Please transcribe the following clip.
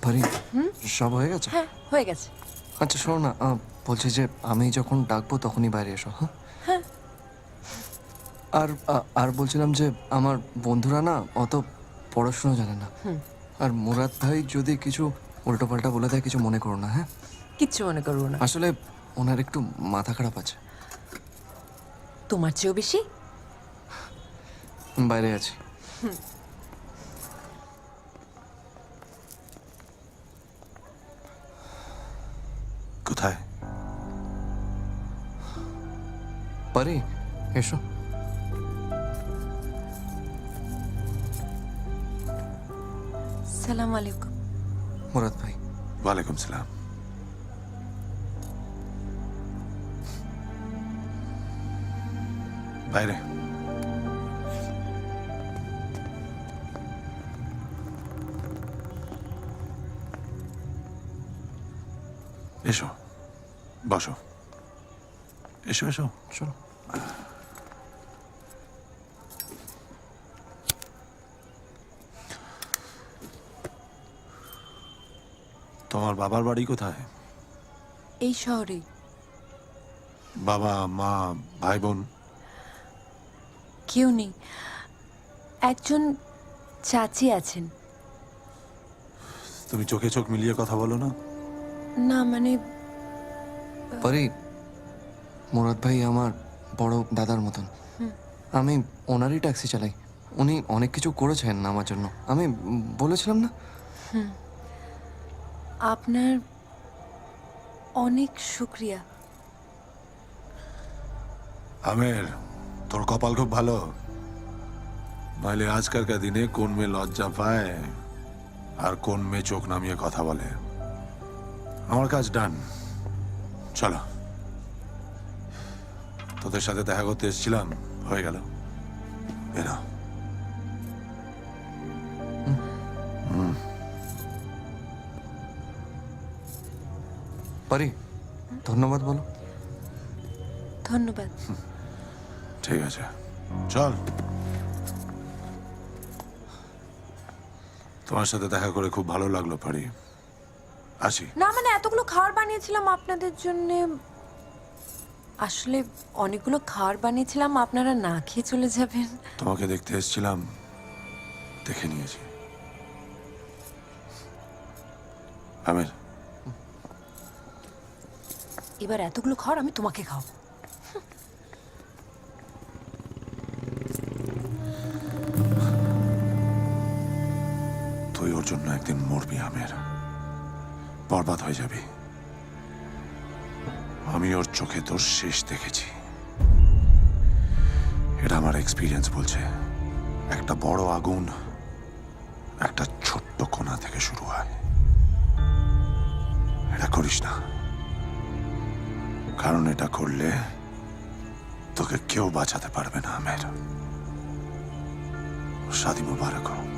পারি সব হয়ে গেছে? হ্যাঁ হয়ে গেছে। আচ্ছা শোনো না, বলছি যে আমি যখন ডাকবো তখনই বাইরে এসো। হ্যাঁ হ্যাঁ আর আর বলছিলাম যে আমার বন্ধুরা না অত পড়াশুনো জানে না। আর মুরাদ ভাই যদি কিছু উল্টোপাল্টা বলে দেয় কিছু মনে করো না। হ্যাঁ কিচ্ছু মনে করবো না। আসলে ওনার একটু মাথা খারাপ আছে। তোমার চেয়েও বেশি। বাইরে আছি। কোথায়? পারি এসো। সালাম আলাইকুম। মুরাদ ভাই। ওয়ালাইকুম সালাম। বাইরে। এসো, বসো। এসো এসো। চলো। তোমার বাবার বাড়ি কোথায়? এই শহরে। বাবা মা ভাই বোন? কেউ নেই, একজন চাচি আছেন। তুমি চোখে চোখ মিলিয়ে কথা বলো না? না মানে পারি, মুরাদ ভাই আমার বড় দাদার মতন। আমি ওনারই ট্যাক্সি চালাই। উনি অনেক কিছু করেছেন আমার জন্য, আমি বলেছিলাম না? আপনার অনেক শুক্রিয়া। আমের, তোর কপাল খুব ভালো, নাহলে আজকালকার দিনে কোন মেয়ে লজ্জা পায় আর কোন মেয়ে চোখ নামিয়ে কথা বলে। আমার কাজ ডান, চলো। তোদের সাথে দেখা করতে এসেছিলাম, হয়ে গেল। এরা পারি, ধন্যবাদ বলো। ধন্যবাদ। ঠিক আছে, চল। তোমার সাথে দেখা করে খুব ভালো লাগলো পারি, আসি। না মানে এতগুলো খাবার বানিয়েছিলাম আপনাদের জন্য। আসলে অনেকগুলো খাবার বানিয়েছিলাম, আপনারা না খেয়ে চলে যাবেন। তোমাকে দেখতে এসেছিলাম, দেখে নিয়েছি। আমের, এবার এতগুলো খাবার আমি তোমাকে খাওয়াবো। তুই ওর জন্য একদিন মরবি আমের, বরবাদ হয়ে যাবি। আমি ওর চোখে তোর শেষ দেখেছি, এটা আমার এক্সপিরিয়েন্স বলছে। একটা বড় আগুন একটা ছোট্ট কোণা থেকে শুরু হয়। এটা করিস না, কারণ এটা করলে তোকে কেউ বাঁচাতে পারবে না আমের। শাদি মুবারক হোক।